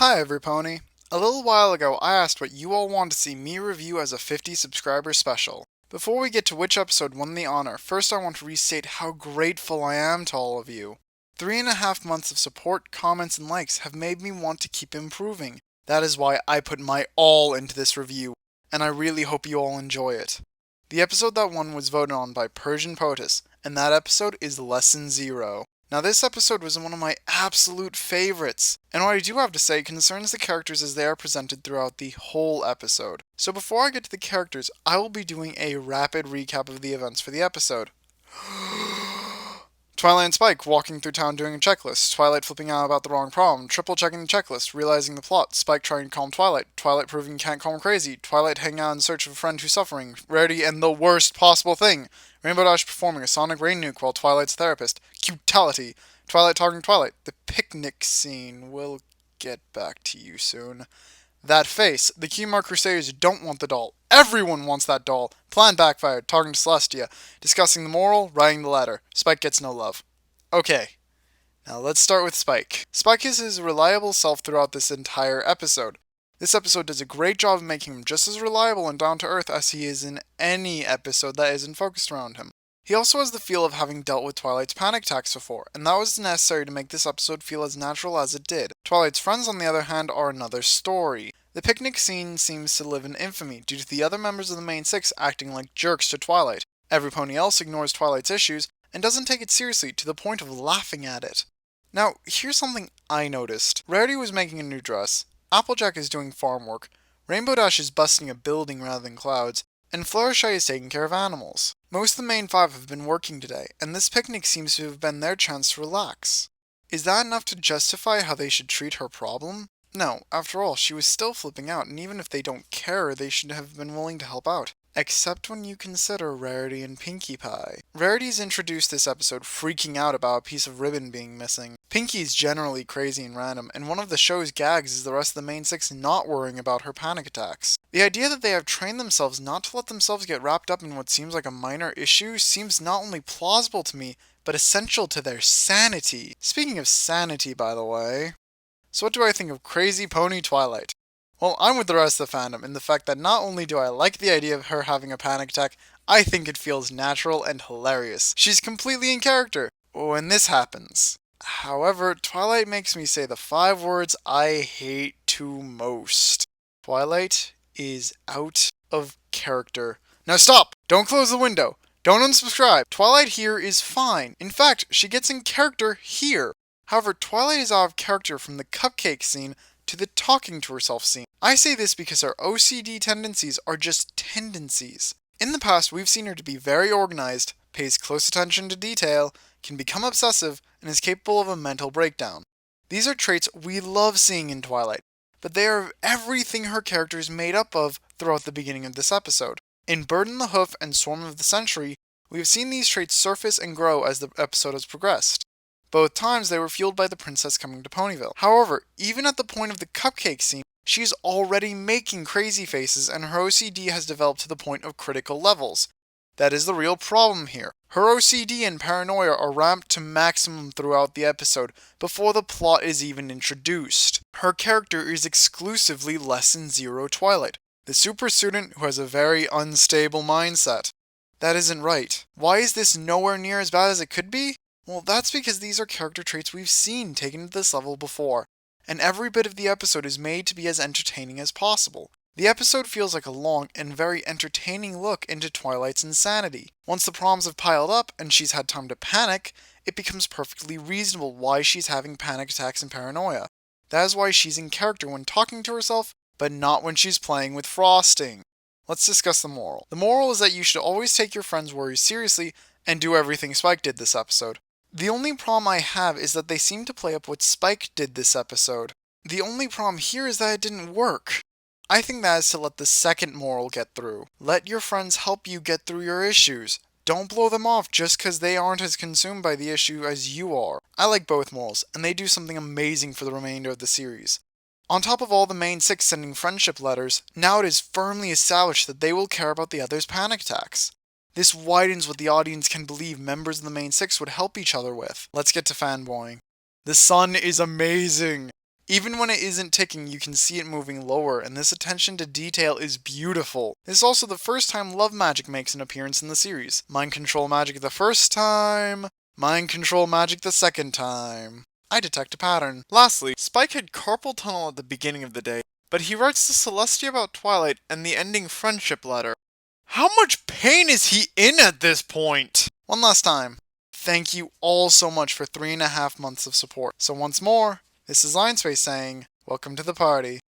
Hi everypony. A little while ago I asked what you all want to see me review as a 50 subscriber special. Before we get to which episode won the honor, first I want to restate how grateful I am to all of you. 3.5 months of support, comments, and likes have made me want to keep improving. That is why I put my all into this review, and I really hope you all enjoy it. The episode that won was voted on by Persian POTUS, and that episode is Lesson 0. Now this episode was one of my absolute favorites, and what I do have to say concerns the characters as they are presented throughout the whole episode. So before I get to the characters, I will be doing a rapid recap of the events for the episode. Twilight and Spike walking through town doing a checklist, Twilight flipping out about the wrong problem, triple checking the checklist, realizing the plot, Spike trying to calm Twilight, Twilight proving can't calm Crazy, Twilight hanging out in search of a friend who's suffering, Rarity and the worst possible thing, Rainbow Dash performing a sonic rain nuke while Twilight's therapist, Cutality, Twilight talking to Twilight, the picnic scene, we'll get back to you soon. That face, the Keymark Crusaders don't want the doll. Everyone wants that doll. Plan backfired, talking to Celestia, discussing the moral, writing the letter. Spike gets no love. Okay, now let's start with Spike. Spike is his reliable self throughout this entire episode. This episode does a great job of making him just as reliable and down to earth as he is in any episode that isn't focused around him. He also has the feel of having dealt with Twilight's panic attacks before, and that was necessary to make this episode feel as natural as it did. Twilight's friends, on the other hand, are another story. The picnic scene seems to live in infamy due to the other members of the main six acting like jerks to Twilight. Every pony else ignores Twilight's issues and doesn't take it seriously to the point of laughing at it. Now, here's something I noticed. Rarity was making a new dress, Applejack is doing farm work, Rainbow Dash is busting a building rather than clouds, and Fluttershy is taking care of animals. Most of the main five have been working today, and this picnic seems to have been their chance to relax. Is that enough to justify how they should treat her problem? No, after all, she was still flipping out, and even if they don't care, they should have been willing to help out. Except when you consider Rarity and Pinkie Pie. Rarity's introduced this episode freaking out about a piece of ribbon being missing. Pinkie's generally crazy and random, and one of the show's gags is the rest of the main six not worrying about her panic attacks. The idea that they have trained themselves not to let themselves get wrapped up in what seems like a minor issue seems not only plausible to me, but essential to their sanity. Speaking of sanity, by the way, so what do I think of Crazy Pony Twilight? Well, I'm with the rest of the fandom in the fact that not only do I like the idea of her having a panic attack, I think it feels natural and hilarious. She's completely in character when this happens. However, Twilight makes me say the 5 words I hate to most. Twilight is out of character. Now stop! Don't close the window! Don't unsubscribe! Twilight here is fine. In fact, she gets in character here. However, Twilight is out of character from the cupcake scene to the talking to herself scene. I say this because her OCD tendencies are just tendencies. In the past, we've seen her to be very organized, pays close attention to detail, can become obsessive, and is capable of a mental breakdown. These are traits we love seeing in Twilight, but they are everything her character is made up of throughout the beginning of this episode. In Bird in the Hoof and Swarm of the Century, we have seen these traits surface and grow as the episode has progressed. Both times they were fueled by the princess coming to Ponyville. However, even at the point of the cupcake scene, she is already making crazy faces and her OCD has developed to the point of critical levels. That is the real problem here. Her OCD and paranoia are ramped to maximum throughout the episode before the plot is even introduced. Her character is exclusively Lesson 0 Twilight, the super student who has a very unstable mindset. That isn't right. Why is this nowhere near as bad as it could be? Well, that's because these are character traits we've seen taken to this level before, and every bit of the episode is made to be as entertaining as possible. The episode feels like a long and very entertaining look into Twilight's insanity. Once the problems have piled up and she's had time to panic, it becomes perfectly reasonable why she's having panic attacks and paranoia. That is why she's in character when talking to herself, but not when she's playing with frosting. Let's discuss the moral. The moral is that you should always take your friends' worries seriously and do everything Spike did this episode. The only problem I have is that they seem to play up what Spike did this episode. The only problem here is that it didn't work. I think that is to let the second moral get through. Let your friends help you get through your issues. Don't blow them off just because they aren't as consumed by the issue as you are. I like both morals, and they do something amazing for the remainder of the series. On top of all the main six sending friendship letters, now it is firmly established that they will care about the others' panic attacks. This widens what the audience can believe members of the main six would help each other with. Let's get to fanboying. The sun is amazing! Even when it isn't ticking, you can see it moving lower, and this attention to detail is beautiful. This is also the first time love magic makes an appearance in the series. Mind control magic the first time, mind control magic the second time. I detect a pattern. Lastly, Spike had carpal tunnel at the beginning of the day, but he writes to Celestia about Twilight and the ending friendship letter. How much pain is he in at this point? One last time. Thank you all so much for 3.5 months of support. So once more, this is Lionspace saying, welcome to the party.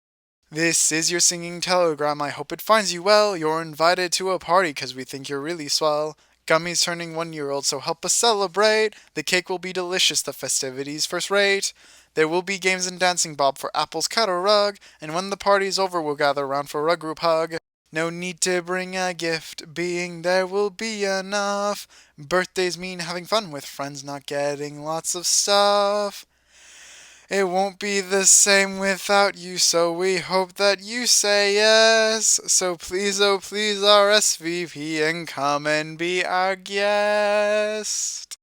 This is your singing telegram. I hope it finds you well. You're invited to a party 'cause we think you're really swell. Gummy's turning 1-year-old, so help us celebrate. The cake will be delicious, the festivities first rate. There will be games and dancing, Bob, for Apple's cat or rug. And when the party's over, we'll gather around for a group hug. No need to bring a gift, being there will be enough. Birthdays mean having fun with friends, not getting lots of stuff. It won't be the same without you, so we hope that you say yes. So please, oh please, RSVP and come and be our guest.